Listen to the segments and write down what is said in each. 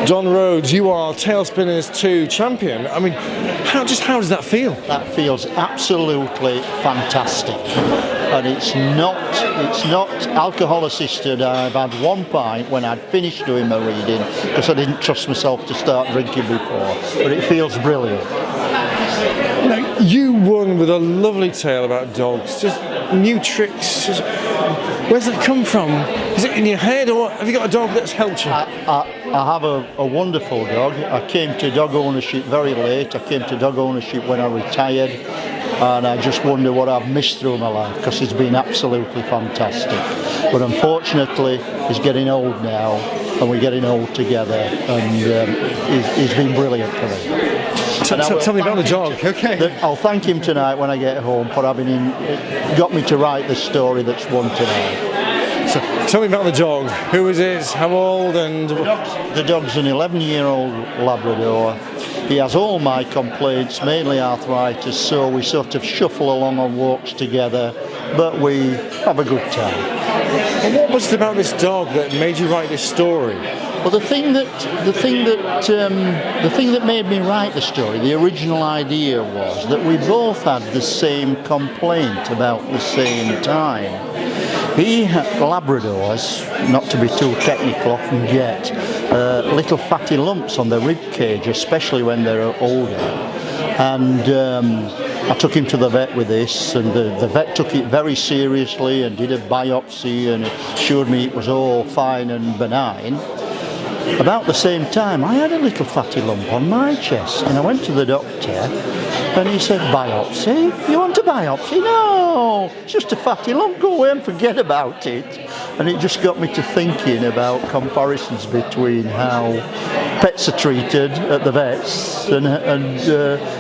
Don Rhodes, you are Tail Spinners 2 champion. I mean, how does that feel? That feels absolutely fantastic. And it's not alcohol assisted. I've had one pint when I'd finished doing my reading because I didn't trust myself to start drinking before. But it feels brilliant. Now, you won with a lovely tale about dogs. Just new tricks. Where's that come from? Is it in your head, or have you got a dog that's helped you? I have a wonderful dog. I came to dog ownership very late. I came to dog ownership when I retired, and I just wonder what I've missed through my life because it's been absolutely fantastic. But unfortunately, he's getting old now, and we're getting old together, and he's been brilliant for me. Tell me about the dog. Okay. I'll thank him tonight when I get home for having got me to write the story that's won tonight. So tell me about the dog. Who is it? How old? And the dog's an 11-year-old Labrador. He has all my complaints, mainly arthritis, so we sort of shuffle along on walks together, but we have a good time. And what was it about this dog that made you write this story? Well, the thing that made me write the story, the original idea was that we both had the same complaint about the same time. Labradors, not to be too technical, often get little fatty lumps on their rib cage, especially when they're older. And I took him to the vet with this, and the vet took it very seriously and did a biopsy and assured me it was all fine and benign. About the same time, I had a little fatty lump on my chest, and I went to the doctor, and he said, "Biopsy? You want a biopsy? No, it's just a fatty lump. Go away and forget about it." And it just got me to thinking about comparisons between how pets are treated at the vets and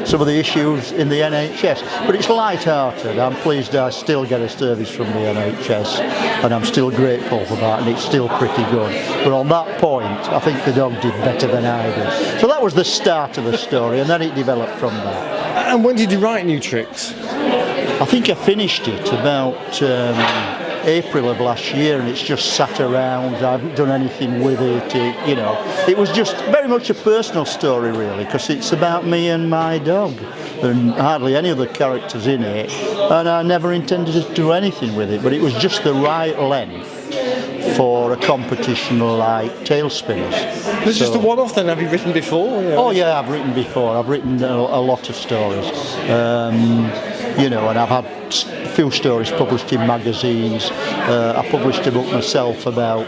some of the issues in the NHS. But it's light-hearted. I'm pleased I still get a service from the NHS, and I'm still grateful for that, and it's still pretty good. But on that point, I think the dog did better than I did. So that was the start of the story, and then it developed from that. And when did you write New Tricks? I think I finished it about April of last year, and it's just sat around. I haven't done anything with it. It was just very much a personal story, really, because it's about me and my dog, and hardly any other characters in it. And I never intended to do anything with it, but it was just the right length for a competition like Tail Spinners. It's just a one-off then. Have you written before? Oh yeah, I've written before. I've written a lot of stories. And I've had a few stories published in magazines. I published a book myself about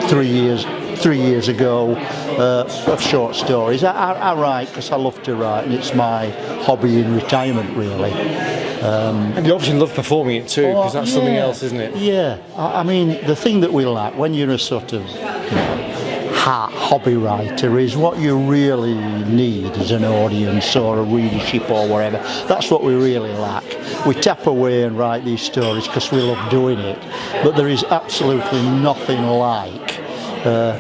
3 years ago of short stories. I write because I love to write, and it's my hobby in retirement, really. And you obviously love performing it too, because that's something else, isn't it? Yeah. I mean, the thing that we lack when you're a sort of hobby writer is what you really need as an audience or a readership or whatever. That's what we really lack. We tap away and write these stories because we love doing it, but there is absolutely nothing like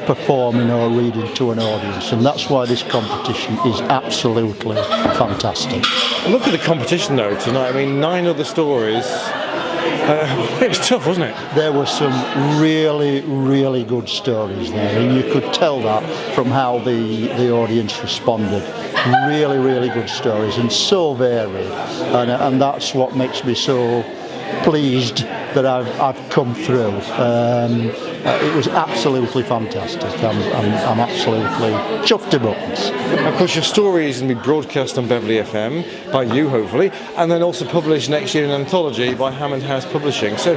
performing or reading to an audience, and that's why this competition is absolutely fantastic. Look at the competition though tonight. I mean, 9 other stories. It was tough, wasn't it? There were some really, really good stories there, and you could tell that from how the audience responded. Really, really good stories, and so varied, and that's what makes me so pleased that I've come through. It was absolutely fantastic. I'm absolutely chuffed to buttons. Of course, your story is going to be broadcast on Beverley FM by you, hopefully, and then also published next year in an anthology by Hammond House Publishing. So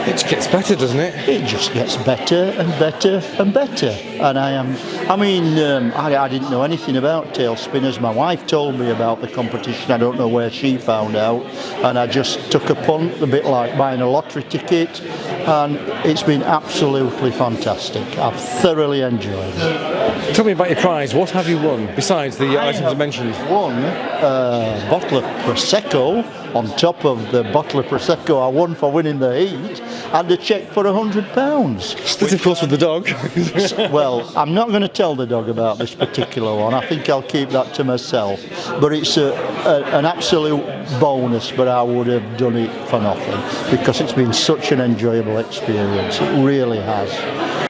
it just gets better, doesn't it? It just gets better and better and better. And I didn't know anything about Tail Spinners. My wife told me about the competition. I don't know where she found out, and I just took a punt, a bit like buying a lottery ticket, and it's been absolutely fantastic. I've thoroughly enjoyed it. Tell me about your prize. What have you won, besides the items I mentioned? Won a bottle of Prosecco on top of the bottle of Prosecco I won for winning the heat, and a cheque for £100. Split, of course, with the dog. Well, I'm not going to tell the dog about this particular one. I think I'll keep that to myself. But it's an absolute bonus, but I would have done it for nothing because it's been such an enjoyable experience. It really has.